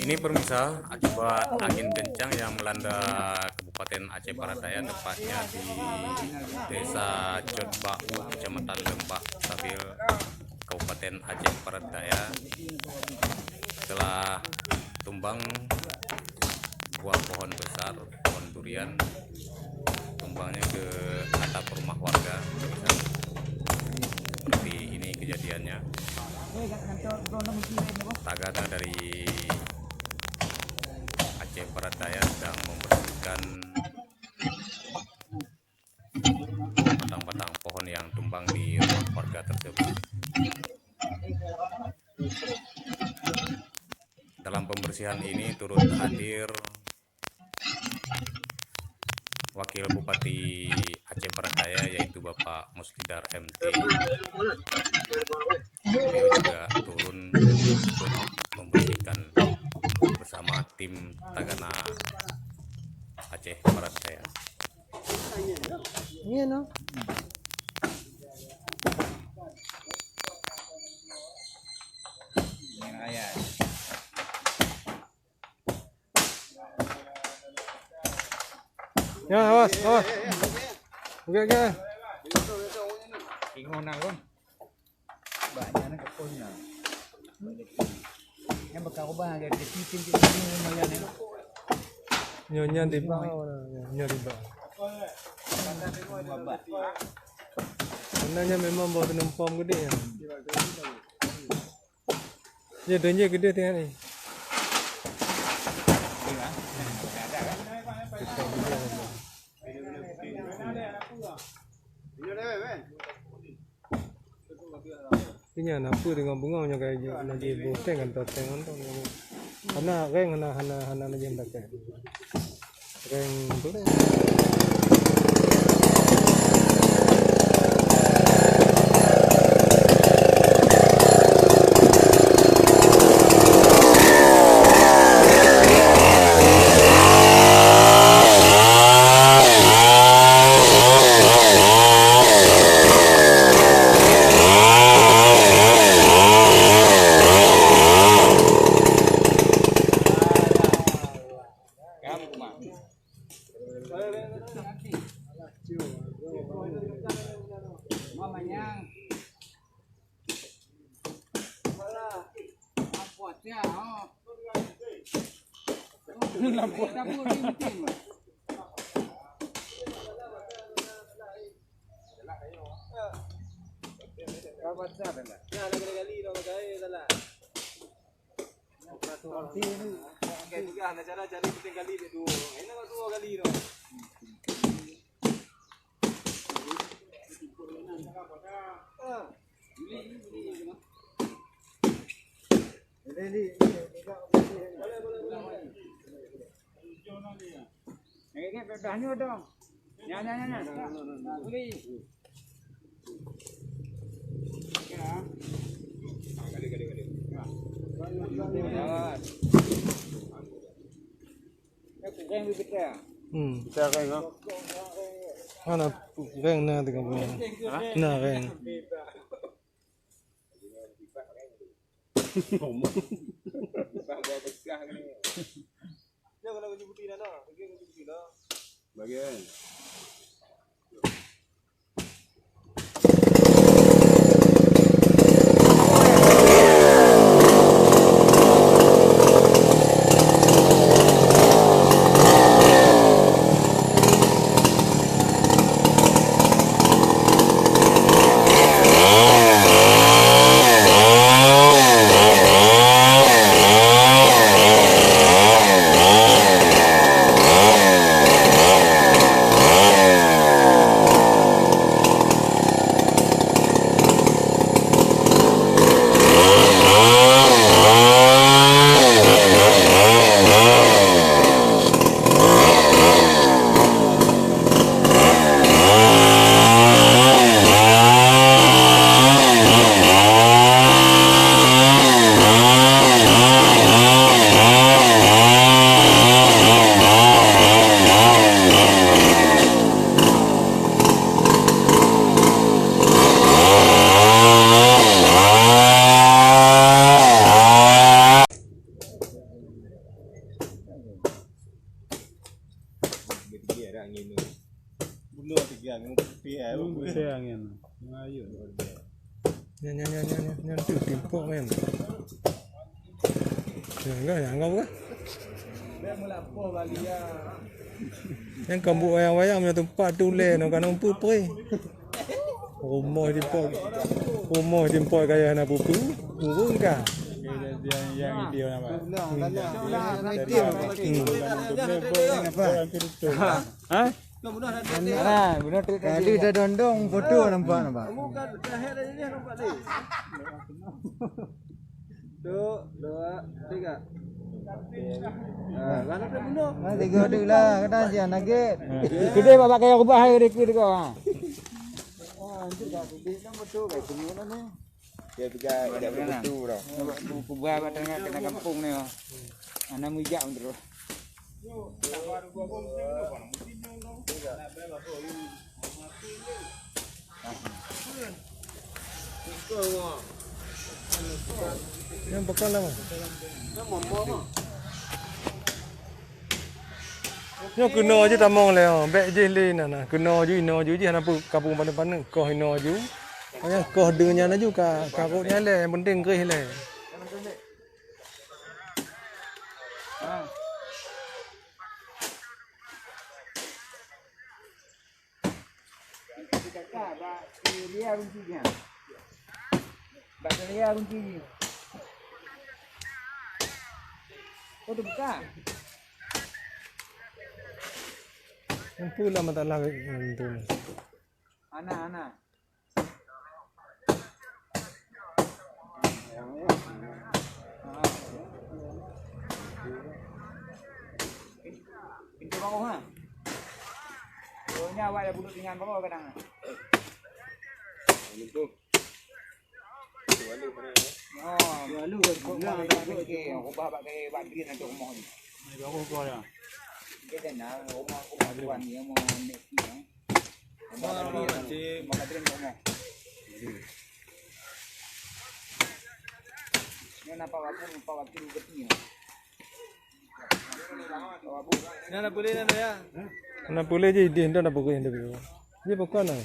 Ini pemirsa, akibat angin kencang yang melanda Kabupaten Aceh Barat Daya, tepatnya di Desa Jodbau, Kecamatan Lembah Sabil, Kabupaten Aceh Barat Daya, telah tumbang buah pohon besar, pohon durian, tumbangnya ke atap rumah warga. Seperti ini kejadiannya. Tagana dari Aceh Barat Daya sedang membersihkan batang-batang pohon yang tumbang di rumah warga tersebut. Dalam pembersihan ini turut hadir Wakil Bupati Aceh Barat Daya, yaitu Bapak Muslidar MT. Beliau juga turun ikut membersihkan bersama tim Tagana Aceh Barat Daya. Iya no. Ya, awas, awas. Oke, oke. Ingon kon. Banyak nak kepunnya. Yang bekau bahagia di titik ini lumayan ya. Nyonya di bawah, nyonya di bawah. Sebenarnya memang bawa penumpang gede ya. Ya, dennya gede tengah ni. Ini apa dengan bunganya kayak gitu, lagi boteng kan toteng kan, karena reng hana lagi yang tak reng tu. Mamanya. Apuatnya, oh. Lampu dapur ini penting. Kawan siapa nak? Ya, ada kali dong guys, dah lah. Peraturan ini. Kayak juga ada cara cari penting kali itu. Ini kan 2 kali dong. Ini pedahnya dong. Nyanya. Beli. Ya. Kali. Ya. Yang bibit ya. Kita reng ah. Mana reng na dengan bunga. Nah reng. Ngomong. Bawa besar ni. Dia kalau nyebutin dah. Bagian. Nyan tu timpuk kan. Enggak kan? Yang kamu wayang-wayang punya tempat tu le nak kena pupu. Rumah timpuk kaya nak pupu. Burung kan? Yang dia nama. Hah? Tadi dah dondong foto nampak. Kamu kan terakhir dari ni nampak ni. 1, 2, 3. Mana tu bunuh? Tiga tu lah kata jangan nugget. Kedai bapak kaya rubah hari rekod kau. Nanti dah beli nak foto kat sini lah ni. Dia pergi ada foto dah. Kubah kat tengah kampung ni. Anak mujak terus. Yang bekal lah. Nyo kena je tamong le, bek je le nana. Kena je ino je hana pu kapung pandai-pandai koh ino je. Ayah koh dengan aju ka kau ni le, yang penting ke le. Dia kunci dia. Bakal dia kunci. Oh tu buka. Yang pula mata lah tu. Ana. Pintu bawah ha. Oh ni awak dah duduk dengan bawah kadang. Oh, lalu kau nak ke rumah pakai bagi nak rumah ni. Baru kau ya. Kita nak rumah tuan ni mau nak ni. Mau kadang rumah. Ni nampak waktu kecil. Nana boleh nana ya. Nak boleh je dia hendak nak pukul yang dia. Dia bekal lah.